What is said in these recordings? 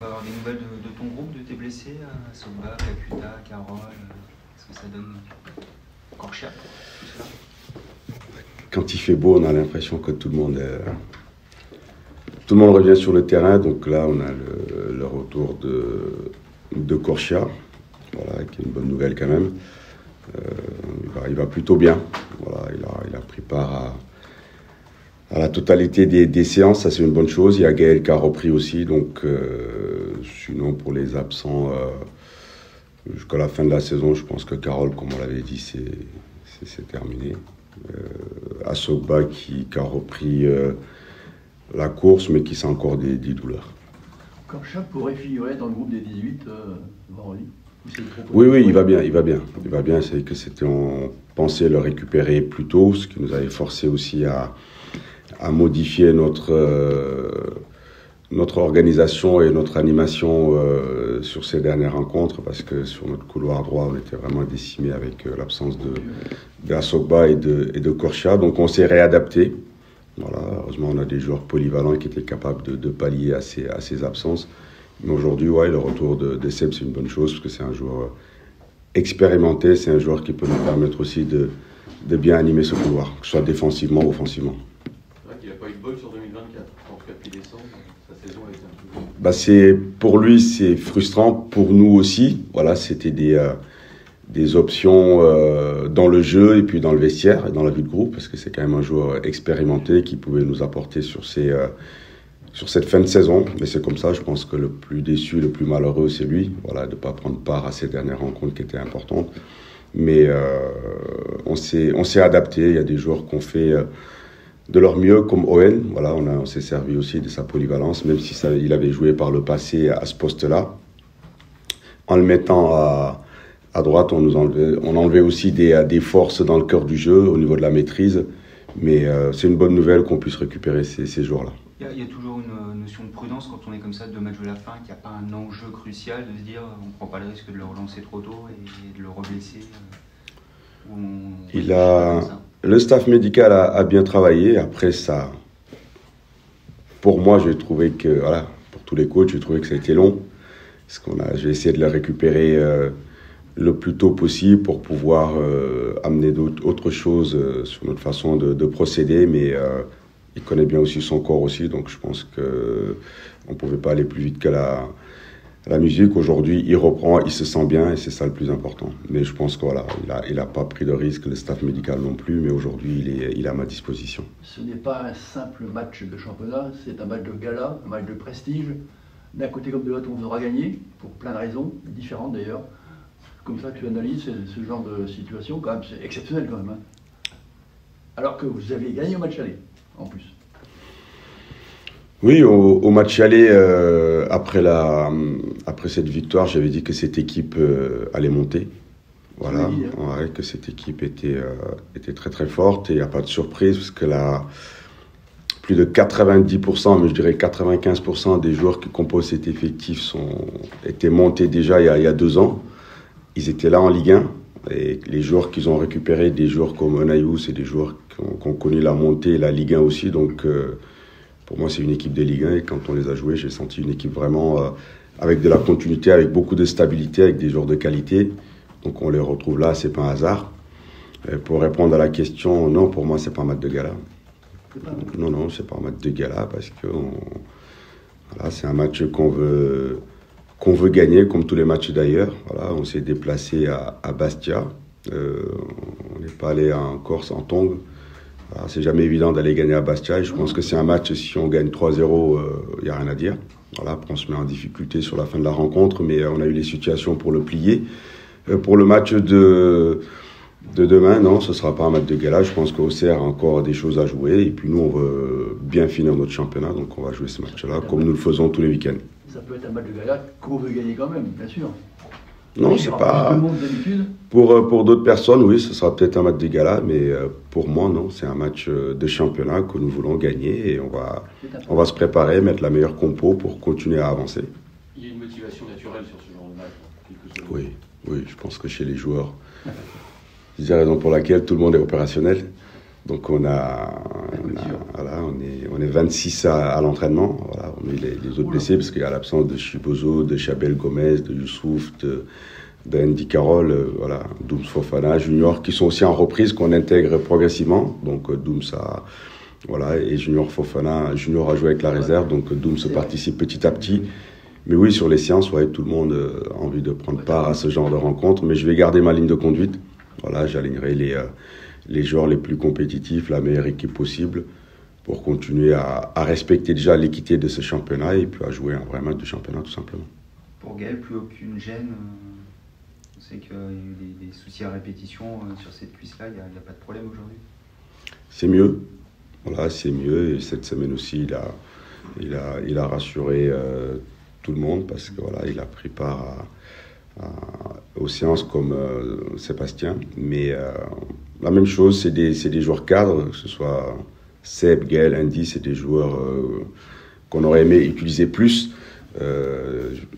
On va avoir des nouvelles de ton groupe, de tes blessés, Sogba, Kakuta, Carole, est-ce que ça donne Korchia, tout cela? Quand il fait beau, on a l'impression que tout le monde revient sur le terrain. Donc là, on a le retour de Korchia, voilà, qui est une bonne nouvelle quand même. Il va plutôt bien. Voilà, il a pris part à la totalité des séances, ça c'est une bonne chose. Il y a Gaël qui a repris aussi, donc sinon pour les absents, jusqu'à la fin de la saison, je pense que Carole, comme on l'avait dit, c'est terminé. Sogba qui a repris la course, mais qui sent encore des douleurs. Korchia pourrait figurer dans le groupe des 18 vendredi. Oui, il va bien. C'est que on pensait le récupérer plus tôt, ce qui nous avait forcé aussi à modifier notre organisation et notre animation sur ces dernières rencontres, parce que sur notre couloir droit, on était vraiment décimé avec l'absence de Sogba et de Korchia. Donc on s'est réadapté. Voilà, heureusement, on a des joueurs polyvalents qui étaient capables de pallier à ces absences. Mais aujourd'hui, ouais, le retour de Seb, c'est une bonne chose, parce que c'est un joueur expérimenté, c'est un joueur qui peut nous permettre aussi de bien animer ce couloir, que ce soit défensivement ou offensivement. C'est vrai qu'il n'a pas eu de bol sur 2024, en tout cas depuis décembre, sa saison a été un peu... Pour lui, c'est frustrant, pour nous aussi. Voilà, c'était des options dans le jeu et puis dans le vestiaire et dans la vie de groupe, parce que c'est quand même un joueur expérimenté qui pouvait nous apporter sur cette fin de saison. Mais c'est comme ça, je pense que le plus déçu, le plus malheureux, c'est lui, voilà, de ne pas prendre part à ces dernières rencontres qui étaient importantes. Mais on s'est adapté. Il y a des joueurs qui ont fait de leur mieux, comme Owen. Voilà, on s'est servi aussi de sa polyvalence, même si il avait joué par le passé à ce poste-là. En le mettant à droite, on enlevait aussi des forces dans le cœur du jeu, au niveau de la maîtrise. Mais c'est une bonne nouvelle qu'on puisse récupérer ces joueurs-là. Il y a toujours une notion de prudence quand on est comme ça, 2 matchs de la fin, qu'il n'y a pas un enjeu crucial de se dire on ne prend pas le risque de le relancer trop tôt et de le reblesser. Le staff médical a bien travaillé. Après ça, pour moi, j'ai trouvé que, voilà, pour tous les coachs, j'ai trouvé que ça a été long. J'ai essayé de le récupérer le plus tôt possible pour pouvoir amener autre chose sur notre façon de procéder. Mais il connaît bien aussi son corps aussi, donc je pense qu'on ne pouvait pas aller plus vite que la musique. Aujourd'hui, il reprend, il se sent bien et c'est ça le plus important. Mais je pense qu'il n'a pas pris de risque, le staff médical non plus, mais aujourd'hui, il est à ma disposition. Ce n'est pas un simple match de championnat, c'est un match de gala, un match de prestige. D'un côté comme de l'autre, on voudra gagner, pour plein de raisons, différentes d'ailleurs. Comme ça, tu analyses ce genre de situation, quand même, c'est exceptionnel quand même. Hein. Alors que vous avez gagné au match aller, en plus. Oui, au match aller, après cette victoire, j'avais dit que cette équipe allait monter. Voilà, ouais, que cette équipe était très très forte et il n'y a pas de surprise parce que là, plus de 90%, mais je dirais 95% des joueurs qui composent cet effectif étaient montés déjà il y a 2 ans. Ils étaient là en Ligue 1 et les joueurs qu'ils ont récupérés, des joueurs comme Onayou, c'est des joueurs qui ont connu la montée et la Ligue 1 aussi. Donc pour moi, c'est une équipe de Ligue 1 et quand on les a joués, j'ai senti une équipe vraiment avec de la continuité, avec beaucoup de stabilité, avec des joueurs de qualité. Donc on les retrouve là, c'est pas un hasard. Pour répondre à la question, non, pour moi, c'est pas un match de gala. Non, c'est pas un match de gala parce que voilà, c'est un match qu'on veut gagner, comme tous les matchs d'ailleurs. Voilà, on s'est déplacé à Bastia. On n'est pas allé en Corse, en Tongue. Voilà, c'est jamais évident d'aller gagner à Bastia. Et je pense que c'est un match, si on gagne 3-0, il n'y a rien à dire. Voilà, après, on se met en difficulté sur la fin de la rencontre, mais on a eu les situations pour le plier. Pour le match de demain, non, ce ne sera pas un match de gala. Je pense qu'Auxerre a encore des choses à jouer. Et puis nous, on veut bien finir notre championnat. Donc on va jouer ce match-là, comme nous le faisons tous les week-ends. Ça peut être un match de gala qu'on veut gagner quand même, bien sûr. Non, c'est pas... Pour d'autres personnes, oui, ce sera peut-être un match de gala. Mais pour moi, non, c'est un match de championnat que nous voulons gagner. Et on va se préparer, mettre la meilleure compo pour continuer à avancer. Il y a une motivation naturelle sur ce genre de match. Oui, je pense que chez les joueurs, c'est la raison pour laquelle tout le monde est opérationnel. Donc on est 26 à l'entraînement. Voilà, on met les autres blessés parce qu'il y a l'absence de Chibozo, de Chabel Gomez, de Youssouf, d'Andy Carroll, voilà, Dooms Fofana, Junior, qui sont aussi en reprise, qu'on intègre progressivement. Donc Dooms voilà, et Junior Fofana, Junior a joué avec la réserve, donc Dooms participe petit à petit. Mais oui, sur les séances, ouais, tout le monde a envie de prendre part à ce genre de rencontre. Mais je vais garder ma ligne de conduite. Voilà, j'alignerai les joueurs les plus compétitifs, la meilleure équipe possible, pour continuer à respecter déjà l'équité de ce championnat et puis à jouer un vrai match de championnat, tout simplement. Pour Gaël, plus aucune gêne. On sait qu'il y a eu des soucis à répétition sur cette cuisse-là. Il n'y a pas de problème aujourd'hui. C'est mieux. Voilà, c'est mieux. Et cette semaine aussi, il a rassuré tout le monde parce que voilà, il a pris part aux séances comme Sébastien. Mais la même chose, c'est des joueurs cadres, que ce soit Seb, Gaël, Andy, c'est des joueurs qu'on aurait aimé utiliser plus.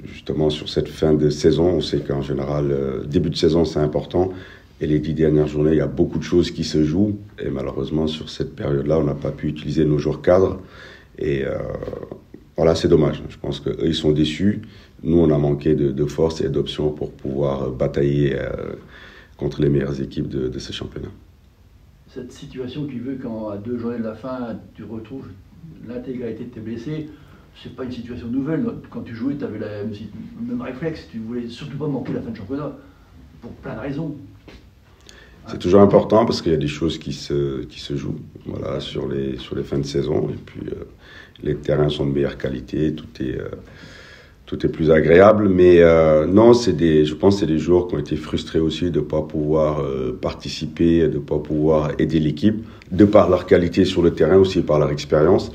Justement sur cette fin de saison, on sait qu'en général, début de saison c'est important et les 10 dernières journées, il y a beaucoup de choses qui se jouent et malheureusement sur cette période-là, on n'a pas pu utiliser nos joueurs cadres et voilà, c'est dommage. Je pense qu'eux, ils sont déçus. Nous, on a manqué de force et d'options pour pouvoir batailler contre les meilleures équipes de ce championnat. Cette situation qui veut qu'à 2 journées de la fin, tu retrouves l'intégralité de tes blessés, c'est pas une situation nouvelle. Quand tu jouais, tu avais le même réflexe. Tu voulais surtout pas manquer la fin de championnat, pour plein de raisons. C'est toujours important parce qu'il y a des choses qui se jouent voilà, sur les fins de saison. Et puis, les terrains sont de meilleure qualité, tout est plus agréable. Mais non, je pense que c'est des joueurs qui ont été frustrés aussi de ne pas pouvoir participer, de ne pas pouvoir aider l'équipe, de par leur qualité sur le terrain, aussi par leur expérience.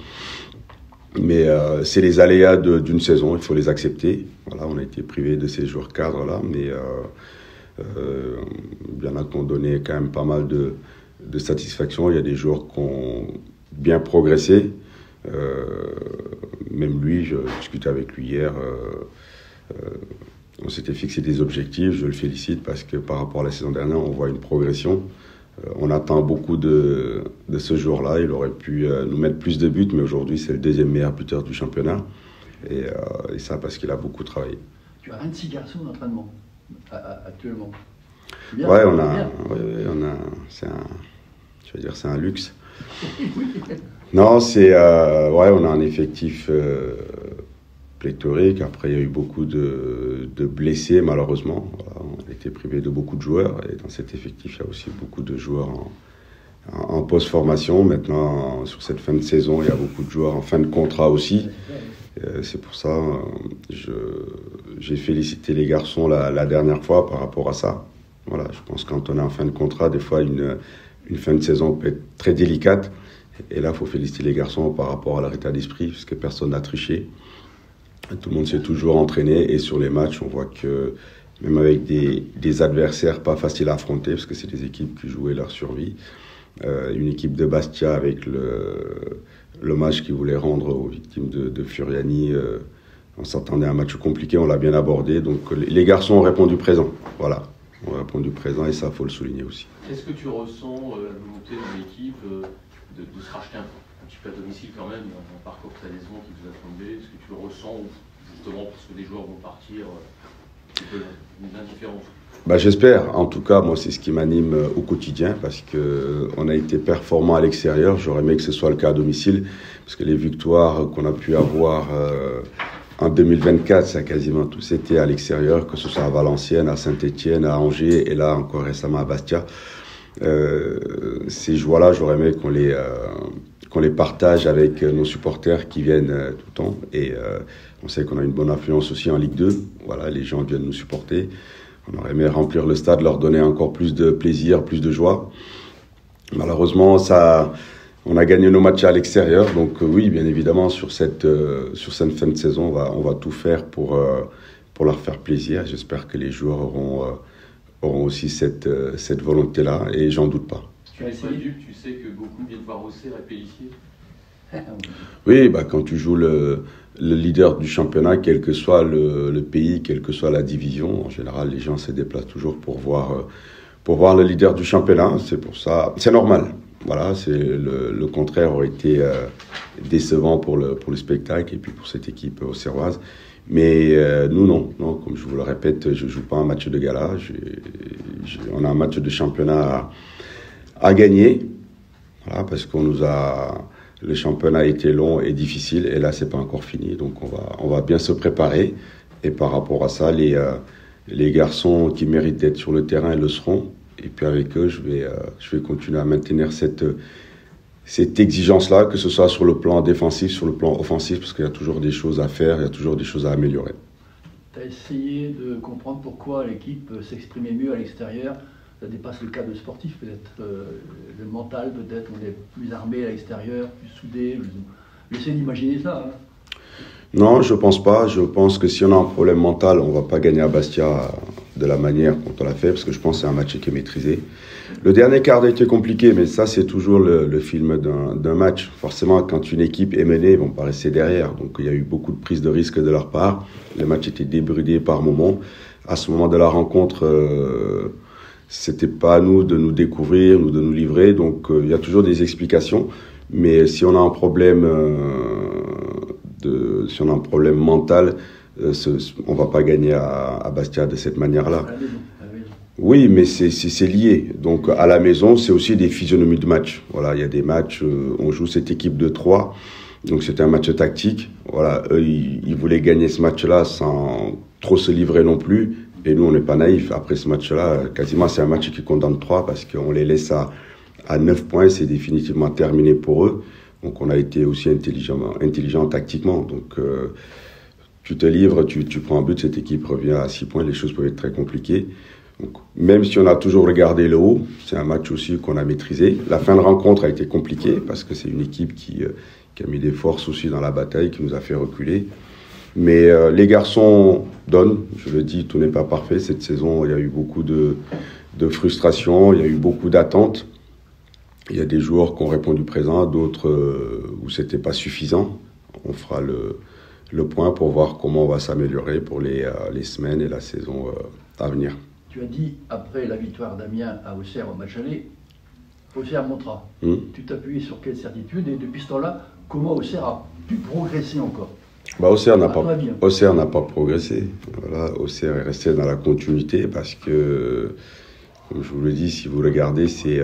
Mais c'est les aléas d'une saison, il faut les accepter. Voilà, on a été privé de ces joueurs cadres-là, mais il y en a qui ont donné quand même pas mal de satisfaction. Il y a des joueurs qui ont bien progressé. Même lui, je discutais avec lui hier, on s'était fixé des objectifs, je le félicite parce que par rapport à la saison dernière, on voit une progression. On attend beaucoup de ce joueur-là. Il aurait pu nous mettre plus de buts, mais aujourd'hui, c'est le 2e meilleur buteur du championnat. Et ça, parce qu'il a beaucoup travaillé. Tu as 26 garçons d'entraînement actuellement. Bien, ouais, on a c'est un luxe. Non, on a un effectif pléthorique. Après, il y a eu beaucoup de blessés, malheureusement. Voilà, on a été privé de beaucoup de joueurs. Et dans cet effectif, il y a aussi beaucoup de joueurs en post-formation. Maintenant, sur cette fin de saison, il y a beaucoup de joueurs en fin de contrat aussi. C'est pour ça j'ai félicité les garçons la dernière fois par rapport à ça. Voilà, je pense que quand on est en fin de contrat, des fois, une fin de saison peut être très délicate. Et là, il faut féliciter les garçons par rapport à leur état d'esprit, puisque personne n'a triché. Tout le monde s'est toujours entraîné. Et sur les matchs, on voit que même avec des adversaires pas faciles à affronter, parce que c'est des équipes qui jouaient leur survie, une équipe de Bastia avec l'hommage qu'ils voulaient rendre aux victimes de Furiani, on s'attendait à un match compliqué, on l'a bien abordé. Donc les garçons ont répondu présent. Voilà, ont répondu présent et ça, il faut le souligner aussi. Est-ce que tu ressens la volonté de l'équipe de se racheter un petit peu à domicile quand même, dans un parcours très décevant qui vous a tombé? Est-ce que tu le ressens justement parce que des joueurs vont partir, un petit peu une indifférence? J'espère. En tout cas, moi, c'est ce qui m'anime au quotidien parce qu'on a été performant à l'extérieur. J'aurais aimé que ce soit le cas à domicile parce que les victoires qu'on a pu avoir en 2024, ça a quasiment tous été à l'extérieur, que ce soit à Valenciennes, à Saint-Etienne, à Angers et là encore récemment à Bastia. Ces joies-là, j'aurais aimé qu'on les partage avec nos supporters qui viennent tout le temps. Et on sait qu'on a une bonne influence aussi en Ligue 2. Voilà, les gens viennent nous supporter. On aurait aimé remplir le stade, leur donner encore plus de plaisir, plus de joie. Malheureusement, on a gagné nos matchs à l'extérieur. Donc oui, bien évidemment, sur cette fin de saison, on va tout faire pour leur faire plaisir. J'espère que les joueurs auront aussi cette volonté-là, et j'en doute pas. Tu n'es pas dupe, tu sais que beaucoup viennent voir Auxerre et Pélissier. Oui, quand tu joues le leader du championnat, quel que soit le pays, quelle que soit la division, en général, les gens se déplacent toujours pour voir le leader du championnat. C'est pour ça, c'est normal. voilà, le contraire aurait été décevant pour le spectacle et puis pour cette équipe auxerroise. Mais nous, non, comme je vous le répète, je ne joue pas un match de gala. On a un match de championnat à gagner, voilà, parce le championnat a été long et difficile, et là, ce n'est pas encore fini. Donc, on va bien se préparer. Et par rapport à ça, les garçons qui méritent d'être sur le terrain, ils le seront. Et puis avec eux, je vais continuer à maintenir cette exigence-là, que ce soit sur le plan défensif, sur le plan offensif, parce qu'il y a toujours des choses à faire, il y a toujours des choses à améliorer. Tu as essayé de comprendre pourquoi l'équipe s'exprimait mieux à l'extérieur. Ça dépasse le cadre sportif, peut-être le mental, peut-être, on est plus armé à l'extérieur, plus soudé. J'essaie d'imaginer ça. Hein. Non, je pense pas. Je pense que si on a un problème mental, on va pas gagner à Bastia de la manière dont on l'a fait, parce que je pense que c'est un match qui est maîtrisé. Le dernier quart a été compliqué, mais ça, c'est toujours le film d'un match. Forcément, quand une équipe est menée, ils vont pas rester derrière. Donc, il y a eu beaucoup de prises de risques de leur part. Le match était débridé par moments. À ce moment de la rencontre, c'était pas à nous de nous découvrir, de nous livrer. Donc, il y a toujours des explications. Mais si on a un problème mental, on ne va pas gagner à Bastia de cette manière-là. Oui, mais c'est lié. Donc à la maison, c'est aussi des physionomies de match. Voilà, il y a des matchs, on joue cette équipe de 3, donc c'était un match tactique. Voilà, eux, ils voulaient gagner ce match-là sans trop se livrer non plus. Et nous, on n'est pas naïfs. Après ce match-là, quasiment c'est un match qui condamne 3 parce qu'on les laisse à 9 points, c'est définitivement terminé pour eux. Donc on a été aussi intelligent tactiquement. Donc tu te livres, tu prends un but, cette équipe revient à 6 points, les choses peuvent être très compliquées. Donc, même si on a toujours regardé le haut, c'est un match aussi qu'on a maîtrisé. La fin de rencontre a été compliquée parce que c'est une équipe qui a mis des forces aussi dans la bataille, qui nous a fait reculer. Mais les garçons donnent, je le dis, tout n'est pas parfait. Cette saison, il y a eu beaucoup de frustration, il y a eu beaucoup d'attentes. Il y a des joueurs qui ont répondu présent, d'autres où c'était pas suffisant. On fera le point pour voir comment on va s'améliorer pour les semaines et la saison à venir. Tu as dit, après la victoire d'Amiens à Auxerre au match aller, Auxerre montera. Tu t'appuies sur quelle certitude? Et depuis ce temps-là, comment Auxerre a pu progresser encore? Auxerre n'a pas progressé. Voilà, Auxerre est resté dans la continuité parce que, comme je vous le dis, si vous regardez, c'est...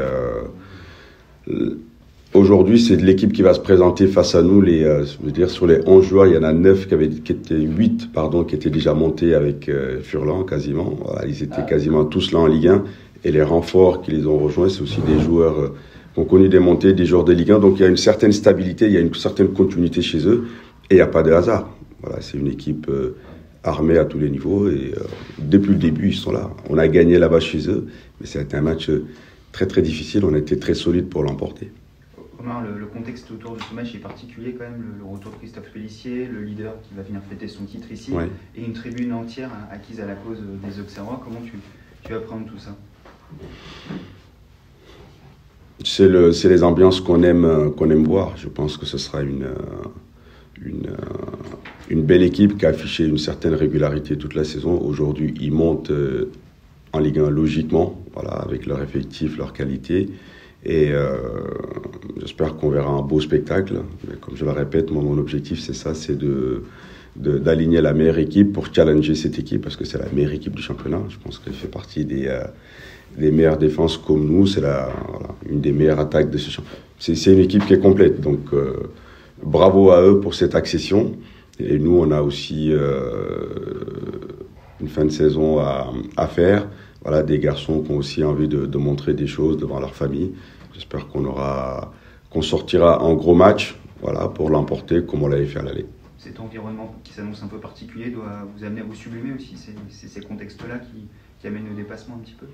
Aujourd'hui, c'est de l'équipe qui va se présenter face à nous. Je veux dire, sur les 11 joueurs, il y en a 8 qui étaient déjà montés avec Furlan, quasiment. Voilà, ils étaient quasiment tous là en Ligue 1. Et les renforts qui les ont rejoints, c'est aussi des joueurs qui ont connu des montées, des joueurs de Ligue 1. Donc il y a une certaine stabilité, il y a une certaine continuité chez eux. Et il n'y a pas de hasard. Voilà, c'est une équipe armée à tous les niveaux. Et depuis le début, ils sont là. On a gagné là-bas chez eux. Mais c'était un match très très difficile. On a été très solide pour l'emporter. Omar, le contexte autour de ce match est particulier quand même, le retour de Christophe Pélissier, le leader qui va venir fêter son titre ici, ouais. Et une tribune entière acquise à la cause des Auxerrois. Comment tu appréhendes tout ça? C'est les ambiances qu'on aime voir. Je pense que ce sera une belle équipe qui a affiché une certaine régularité toute la saison. Aujourd'hui, ils montent en Ligue 1 logiquement, voilà, avec leur effectif, leur qualité. Et j'espère qu'on verra un beau spectacle. Mais comme je le répète, mon objectif, c'est ça, c'est d'aligner la meilleure équipe pour challenger cette équipe, parce que c'est la meilleure équipe du championnat. Je pense qu'elle fait partie des meilleures défenses comme nous. C'est une des meilleures attaques de ce championnat. C'est une équipe qui est complète. Donc, bravo à eux pour cette accession. Et nous, on a aussi une fin de saison à faire. Voilà, des garçons qui ont aussi envie de montrer des choses devant leur famille. J'espère qu'on sortira en gros match, voilà, pour l'emporter comme on l'avait fait à l'aller. Cet environnement qui s'annonce un peu particulier doit vous amener à vous sublimer aussi. C'est ces contextes-là qui amènent le dépassement un petit peu.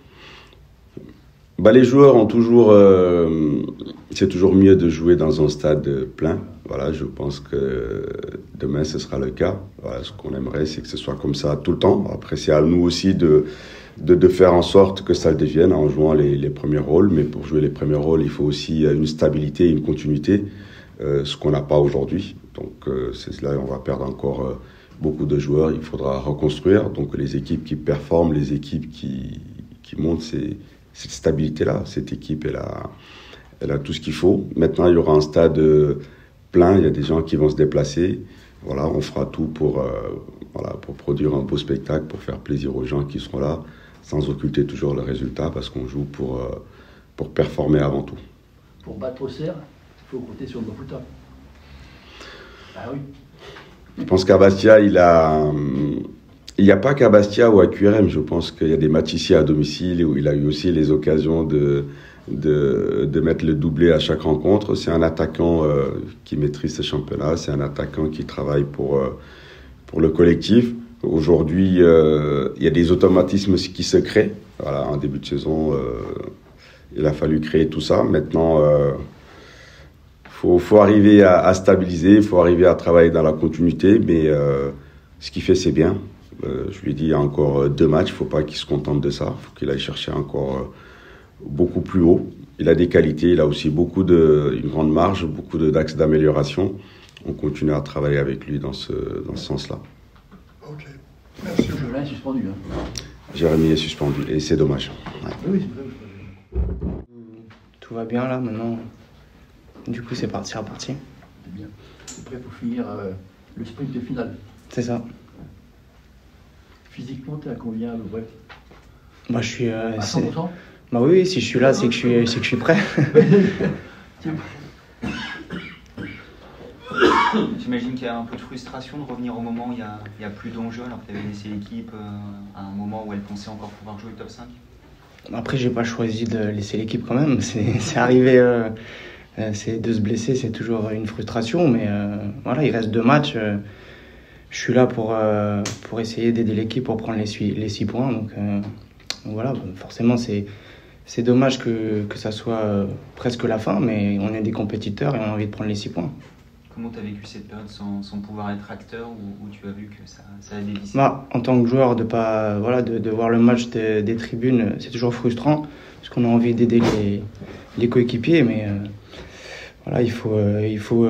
Les joueurs ont toujours... c'est toujours mieux de jouer dans un stade plein. Voilà, je pense que demain, ce sera le cas. Voilà, ce qu'on aimerait, c'est que ce soit comme ça tout le temps. Après, c'est à nous aussi de faire en sorte que ça le devienne en jouant les premiers rôles. Mais pour jouer les premiers rôles, il faut aussi une stabilité, une continuité, ce qu'on n'a pas aujourd'hui. Donc, c'est là on va perdre encore beaucoup de joueurs. Il faudra reconstruire. Donc, les équipes qui performent, les équipes qui montent, c'est cette stabilité-là. Cette équipe, Elle a tout ce qu'il faut. Maintenant, il y aura un stade plein. Il y a des gens qui vont se déplacer. Voilà, on fera tout pour produire un beau spectacle, pour faire plaisir aux gens qui seront là, sans occulter toujours le résultat, parce qu'on joue pour performer avant tout. Pour battre Auxerre, il faut compter sur Maputa. Ah oui. Je pense qu'à Bastia, il n'y a pas qu'à Bastia ou à QRM. Je pense qu'il y a des matchs ici à domicile où il a eu aussi les occasions de mettre le doublé à chaque rencontre. C'est un attaquant qui maîtrise ce championnat. C'est un attaquant qui travaille pour le collectif. Aujourd'hui, il y a des automatismes qui se créent. Voilà, en début de saison, il a fallu créer tout ça. Maintenant, faut arriver à stabiliser, il faut arriver à travailler dans la continuité. Mais ce qu'il fait, c'est bien. Je lui ai dit, il y a encore 2 matchs. Il ne faut pas qu'il se contente de ça. Il faut qu'il aille chercher encore beaucoup plus haut. Il a des qualités. Il a aussi une grande marge, beaucoup d'axes d'amélioration. On continue à travailler avec lui dans ce sens-là. Ok, merci. Jolin est suspendu. Jérémy est suspendu et c'est dommage. Ouais. Oui, c'est pour ça que je pose. Tout va bien là maintenant. Du coup, c'est reparti. C'est bien. C'est prêt pour finir le sprint final. C'est ça. Physiquement, t'es à combien à peu près? Moi, je suis. À 100%? Bah oui, si je suis là, c'est que je suis prêt. J'imagine qu'il y a un peu de frustration de revenir au moment où il y a plus d'enjeux, alors que tu avais laissé l'équipe à un moment où elle pensait encore pouvoir jouer le top 5. Après, j'ai pas choisi de laisser l'équipe quand même. C'est arrivé. C'est de se blesser, c'est toujours une frustration. Mais voilà, il reste 2 matchs. Je suis là pour essayer d'aider l'équipe pour prendre les 6 points. Donc voilà, forcément, c'est dommage que ça soit presque la fin, mais on est des compétiteurs et on a envie de prendre les 6 points. Comment tu as vécu cette période sans pouvoir être acteur, où tu as vu que ça a dévissé? En tant que joueur, de voir le match des tribunes, c'est toujours frustrant, parce qu'on a envie d'aider les coéquipiers, mais voilà, il faut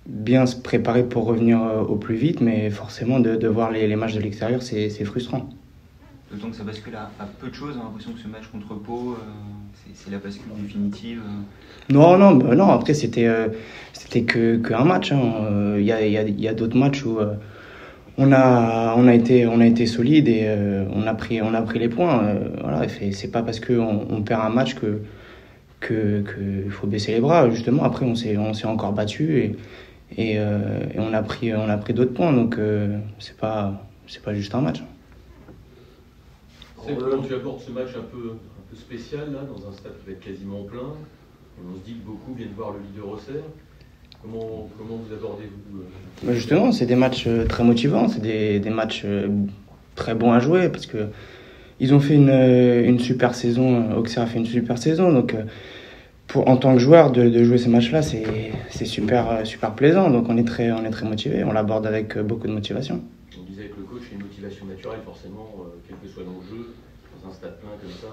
bien se préparer pour revenir au plus vite, mais forcément de voir les matchs de l'extérieur, c'est frustrant. D'autant que ça bascule à peu de choses. On a l'impression que ce match contre Pau, c'est la bascule définitive. Non, après c'était qu'un match. Il y a d'autres matchs où on a été solide et on a pris les points. Voilà, c'est pas parce qu'on perd un match que faut baisser les bras. Justement, après on s'est encore battu et on a pris d'autres points. Donc c'est pas juste un match. Comment tu abordes ce match un peu spécial là, dans un stade qui va être quasiment plein? On se dit que beaucoup viennent voir le leader Auxerre. Comment vous abordez-vous Justement, c'est des matchs très motivants, c'est des matchs très bons à jouer parce que ils ont fait une super saison. Auxerre a fait une super saison, donc en tant que joueur de jouer ces matchs-là, c'est super plaisant. Donc on est très motivé, on l'aborde avec beaucoup de motivation. On disait que le coach a une motivation naturelle, forcément, quel que soit l'enjeu, dans un stade plein comme ça.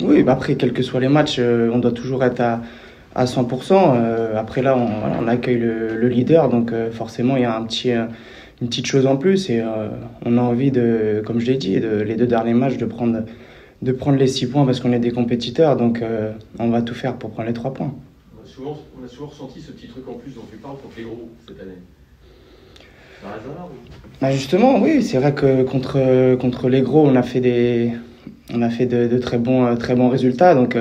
Oui, après, quels que soient les matchs, on doit toujours être à 100%. Après là, on accueille le leader, donc forcément, il y a une petite chose en plus. Et on a envie, comme je l'ai dit, les 2 derniers matchs, de prendre les 6 points parce qu'on est des compétiteurs. Donc on va tout faire pour prendre les 3 points. On a souvent ressenti ce petit truc en plus dont tu parles contre les gros cette année. Ça reste là, oui. Justement, oui, c'est vrai que contre les gros, on a fait de très bons résultats. Donc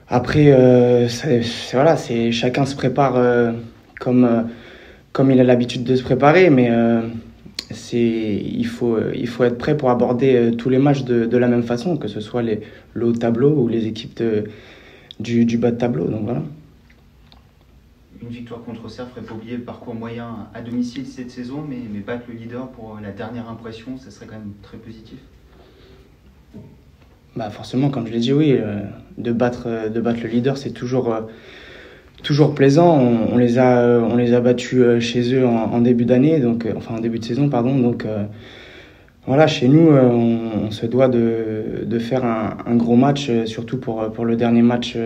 après, chacun se prépare comme il a l'habitude de se préparer, mais il faut être prêt pour aborder tous les matchs de la même façon, que ce soit le haut de tableau ou les équipes du bas de tableau. Donc voilà. Une victoire contre Auxerre ferait pas oublier le parcours moyen à domicile cette saison, mais battre le leader pour la dernière impression, ça serait quand même très positif. Forcément, comme je l'ai dit, oui, de battre le leader, c'est toujours plaisant. On les a battus chez eux en début d'année, donc en début de saison, pardon. Donc voilà, chez nous, on se doit de faire un gros match, surtout pour le dernier match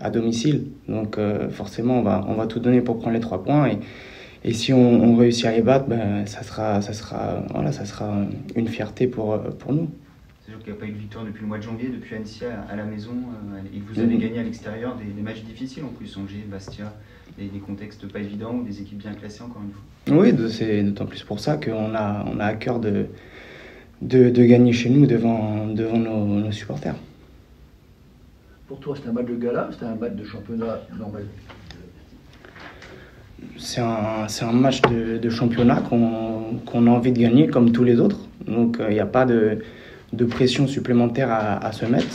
à domicile. Donc forcément, on va tout donner pour prendre les 3 points et si on réussit à les battre, ça sera une fierté pour nous. C'est sûr qu'il n'y a pas eu de victoire depuis le mois de janvier, depuis Annecy à la maison, et que vous avez gagné à l'extérieur des matchs difficiles en plus, Angers, Bastia, des contextes pas évidents ou des équipes bien classées encore une fois. Oui, c'est d'autant plus pour ça qu'on a à cœur de gagner chez nous devant nos supporters. Pour toi, c'était un match de gala ou c'était un match de championnat normal? C'est un match de championnat qu'on a envie de gagner comme tous les autres. Donc il n'y a pas de pression supplémentaire à se mettre.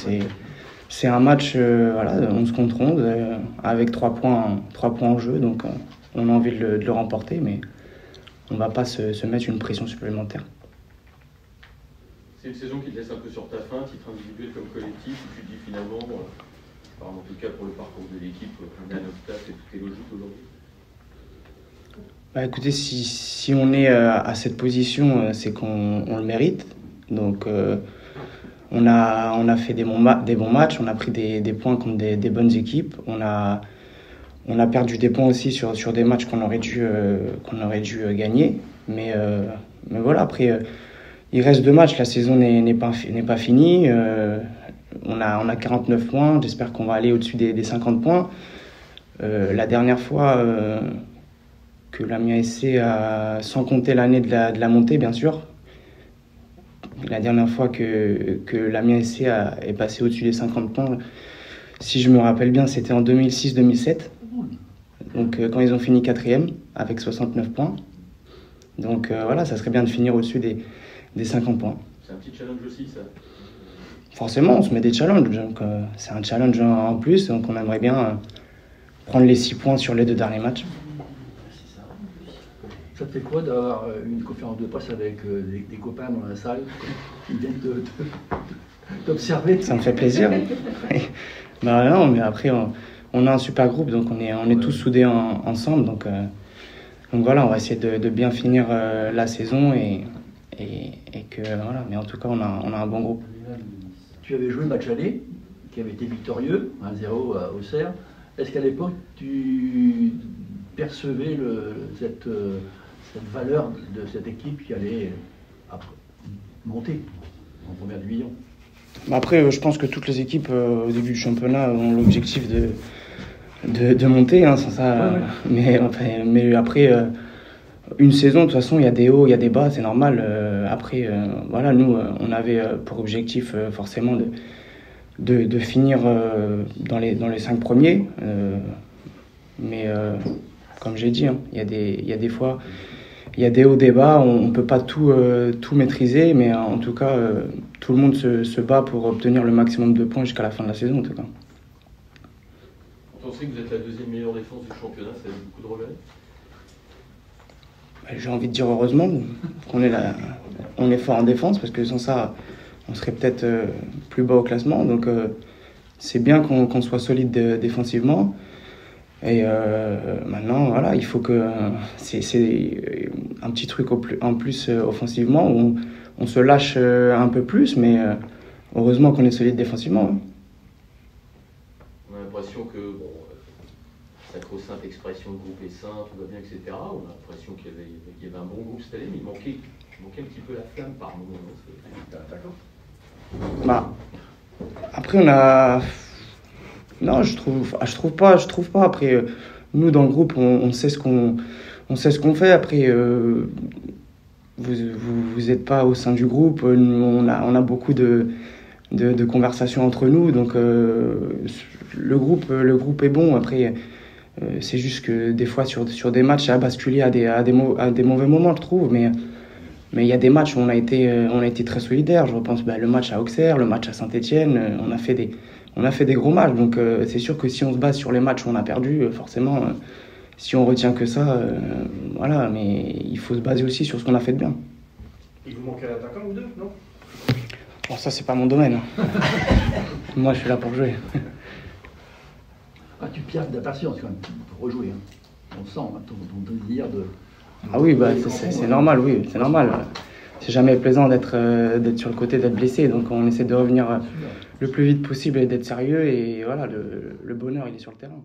C'est un match 11 contre 11 avec 3 points en jeu. Donc on a envie de le remporter, mais on ne va pas se mettre une pression supplémentaire. C'est une saison qui te laisse un peu sur ta faim, titre individuel comme collectif, où tu te dis finalement, en tout cas pour le parcours de l'équipe, on est à notre place et tout est logique aujourd'hui. Bah écoutez, si on est à cette position, c'est qu'on le mérite. Donc on a fait des bons matchs, on a pris des points contre des bonnes équipes. On a perdu des points aussi sur des matchs qu'on aurait dû gagner. Mais voilà, après, il reste 2 matchs, la saison n'est pas finie. On a 49 points, j'espère qu'on va aller au-dessus des 50 points. La dernière fois que l'Amiens SC sans compter l'année de la montée, bien sûr, la dernière fois que l'Amiens SC est passé au-dessus des 50 points, si je me rappelle bien, c'était en 2006-2007. Donc quand ils ont fini 4e avec 69 points. Donc voilà, ça serait bien de finir au-dessus des 50 points. C'est un petit challenge aussi, ça. Forcément, on se met des challenges. Donc c'est un challenge en plus, donc on aimerait bien prendre les 6 points sur les 2 derniers matchs. Ça te fait quoi d'avoir une conférence de presse avec des copains dans la salle qui viennent t'observer? Ça me fait plaisir. Bah non, mais après, on a un super groupe, donc on est tous soudés ensemble. Donc voilà, on va essayer de bien finir la saison et que voilà. Mais en tout cas, on a un bon groupe. Tu avais joué le match aller, qui avait été victorieux, 1-0 à Auxerre. Est-ce qu'à l'époque, tu percevais cette valeur de cette équipe qui allait monter en première division? Après, je pense que toutes les équipes au début du championnat ont l'objectif de monter, sans ça. Ouais. Mais après, une saison, de toute façon, il y a des hauts, il y a des bas, c'est normal. Après, voilà, nous, on avait pour objectif forcément de finir dans les 5 premiers. Mais comme j'ai dit, il y a des fois, il y a des hauts, des bas. On ne peut pas tout maîtriser, mais en tout cas, tout le monde se bat pour obtenir le maximum de points jusqu'à la fin de la saison, en tout cas. On sait que vous êtes la 2e meilleure défense du championnat, ça a beaucoup de regrets? J'ai envie de dire heureusement qu'on est fort en défense, parce que sans ça, on serait peut-être plus bas au classement. Donc c'est bien qu'on soit solide défensivement. Et maintenant, voilà, il faut que c'est un petit truc en plus offensivement, où on se lâche un peu plus, mais heureusement qu'on est solide défensivement. Hein. On a l'impression que sacro-sainte expression, le groupe est sain, tout va bien, etc. On a l'impression qu'il y avait un bon groupe cette année, mais il manquait un petit peu la flamme par moment. D'accord. Bah, après, on a... Non, je trouve pas. Après, nous, dans le groupe, on sait ce qu'on fait. Après, vous n'êtes pas au sein du groupe. Nous, on a beaucoup de conversations entre nous. Donc, le groupe est bon. Après, c'est juste que des fois, sur des matchs, ça a basculé à des mauvais moments, je trouve. Mais il y a des matchs où on a été très solidaires. Je repense le match à Auxerre, le match à Saint-Etienne. On a fait des gros matchs. Donc, c'est sûr que si on se base sur les matchs où on a perdu, forcément, si on retient que ça, voilà. Mais il faut se baser aussi sur ce qu'on a fait de bien. Il vous manque un attaquant ou deux, non? Bon, ça, c'est pas mon domaine. Moi, je suis là pour jouer. Ah, tu pierres d'impatience quand même pour rejouer. Hein. On sent ton désir de... Ah oui, c'est normal, oui, c'est normal. C'est jamais plaisant d'être sur le côté, d'être blessé. Donc on essaie de revenir le plus vite possible et d'être sérieux. Et voilà, le bonheur, il est sur le terrain.